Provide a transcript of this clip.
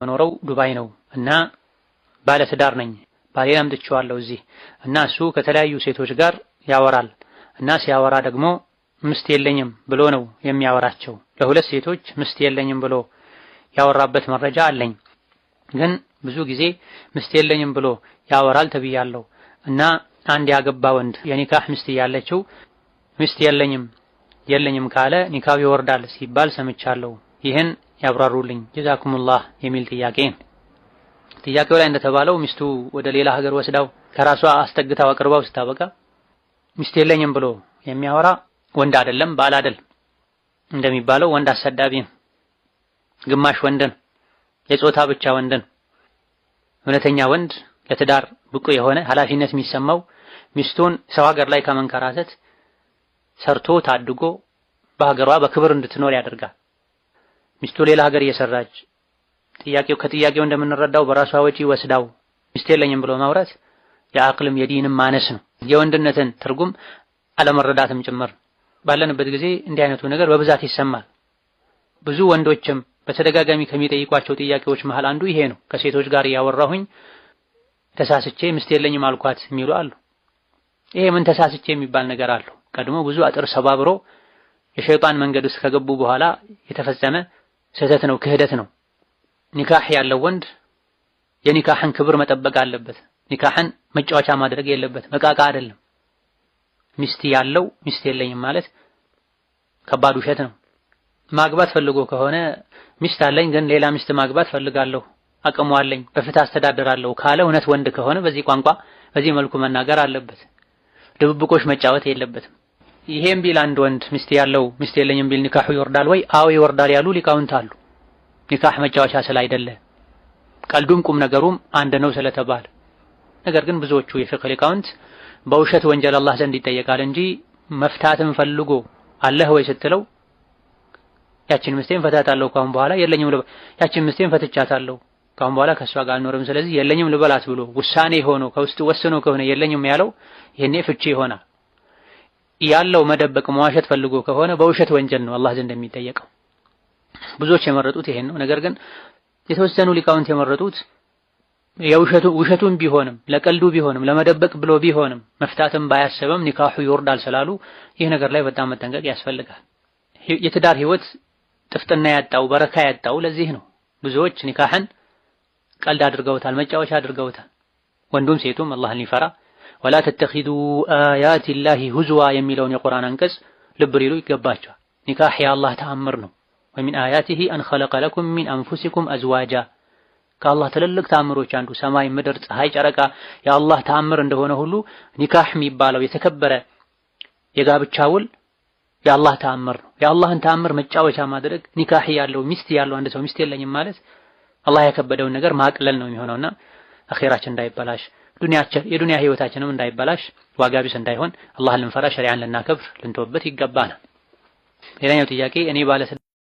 መኖረው ዱባይ ነው እና ባለትዳር ነኝ። ባሌን አምጥቼዋለሁ እዚህ እና እሱ ከተለያዩ ሴቶች ጋር ያወራል እና ሲያወራ ደግሞ ምስት የለኝም ብሎ ነው የሚያወራቸው። ለሁለት ሴቶች ምስት የለኝም ብሎ ያወራበት መረጃ አለኝ። ግን ብዙ ጊዜ ምስት የለኝም ብሎ ያወራል ተብያለሁ እና አንድ ያገባ ወንድ የኒካህ ምስት ያለችው ምስት የለኝም ካለ ኒካው ይወርዳል ሲባል ሰምቻለሁ። ይህን ያብራሩልኝ ጀዛኩሙላህ የሚል ጥያቄው ላይ እንደተባለው ሚስቱ ወደ ሌላ ሀገር ወስዳው ከራሷ አስጠግታው አቅርባው ስታበቃ ሚስት የለኝም ብሎ የሚያወራ ወንድ አይደለም ባል አይደለም። እንደሚባለው ወንድ አሰዳቢ ግማሽ ወንድን የጾታ ብቻ ወንድን እውነተኛ ወንድ ለትዳር ብቁ የሆነ ኃላፊነት የሚሰማው ሚስቱን ሰው ሀገር ላይ ከመንከራተት ሰርቶ ታድጎ በሀገሯ በክብር እንድትኖር ያደርጋል። ሚስቱ ሌላ ሀገር እየሰራች ከጥያቄው እንደምንረዳው በራሷ ወጪ ወስዳው ሚስት የለኝም ብሎ ማውራት የአቅልም የዲንም ማነስ ነው። የወንድነትን ትርጉም አለመረዳትም ጭምር። ባለንበት ጊዜ እንዲህ አይነቱ ነገር በብዛት ይሰማል። ብዙ ወንዶችም በተደጋጋሚ ከሚጠይቋቸው ጥያቄዎች መሃል አንዱ ይሄ ነው። ከሴቶች ጋር ያወራሁኝ ተሳስቼ ሚስት የለኝም አልኳት የሚሉ አሉ። ይሄ ምን ተሳስቼ የሚባል ነገር አለው? ቀድሞ ብዙ አጥር ሰባብሮ የሸይጣን መንገድ ውስጥ ከገቡ በኋላ የተፈጸመ ስህተት ነው፣ ክህደት ነው። ኒካህ ያለው ወንድ የኒካህን ክብር መጠበቅ አለበት። ኒካህን መጫወቻ ማድረግ የለበት፣ መቃቃ አይደለም። ሚስት ያለው ሚስት የለኝም ማለት ከባድ ውሸት ነው። ማግባት ፈልጎ ከሆነ ሚስት አለኝ ግን ሌላ ሚስት ማግባት ፈልጋለሁ አቅሙ አለኝ በፍትህ አስተዳደራለሁ ካለ እውነት ወንድ ከሆነ በዚህ ቋንቋ በዚህ መልኩ መናገር አለበት። ድብብቆሽ መጫወት የለበትም። ይሄም ቢል አንድ ወንድ ሚስት ያለው ሚስት የለኝም ቢል ኒካሁ ይወርዳል ወይ? አዎ ይወርዳል ያሉ ሊቃውንት አሉ። ኒካህ መጫወቻ ስላይደለ ቀልዱም ቁም ነገሩም አንድ ነው ስለተባለ። ነገር ግን ብዙዎቹ የፍቅህ ሊቃውንት በውሸት ወንጀል አላህ ዘንድ ይጠየቃል እንጂ መፍታትን ፈልጎ አለህ ወይ ስትለው ያችን ምስቴን ፈታታለሁ ካሁን በኋላ የለኝም ያችን ምስቴን ፈትቻታለሁ ካሁን በኋላ ከሷ ጋር አልኖርም ስለዚህ የለኝም ልበላት ብሎ ውሳኔ ሆኖ ከውስጥ ወስኖ ከሆነ የለኝም ያለው ይሄኔ ፍቺ ይሆናል። ያለው መደበቅ መዋሸት ፈልጎ ከሆነ በውሸት ወንጀል ነው አላህ ዘንድ የሚጠየቀው። ብዙዎች የመረጡት ይሄን ነው። ነገር ግን የተወሰኑ ሊቃውንት የመረጡት ውሸቱን ቢሆንም ለቀልዱ ቢሆንም ለመደበቅ ብሎ ቢሆንም መፍታትም ባያሰበም ኒካሁ ይወርዳል ስላሉ ይህ ነገር ላይ በጣም መጠንቀቅ ያስፈልጋል። የትዳር ህይወት ጥፍጥና ያጣው በረካ ያጣው ለዚህ ነው። ብዙዎች ኒካህን ቀልድ አድርገውታል፣ መጫወቻ አድርገውታል። ወንዱም ሴቱም አላህን ሊፈራ ወላ ተተኺዱ አያቲላሂ ሁዝዋ የሚለውን የቁርአን አንቀጽ ልብ ሊሉ ይገባቸዋል። ኒካህ የአላህ ተአምር ነው። ወሚን አያቲሂ አን ኸለቀ ለኩም ሚን አንፉሲኩም አዝዋጃ ከአላህ ትልልቅ ተአምሮች አንዱ ሰማይ፣ ምድር፣ ፀሐይ፣ ጨረቃ የአላህ ተአምር እንደሆነ ሁሉ ኒካህ የሚባለው የተከበረ የጋብቻ ውል የአላህ ተአምር ነው። የአላህን ተአምር መጫወቻ ማድረግ ኒካህ ያለው ሚስት ያለው አንድ ሰው ሚስት የለኝም ማለት አላህ ያከበደውን ነገር ማቅለል ነው የሚሆነውና አኺራችን እንዳይበላሽ የዱንያ ህይወታችንም እንዳይበላሽ ዋጋ ቢስ እንዳይሆን አላህን ልንፈራ ሸሪዓን ልናከብር ልንተወበት ይገባናል። ሌላኛው ጥያቄ እኔ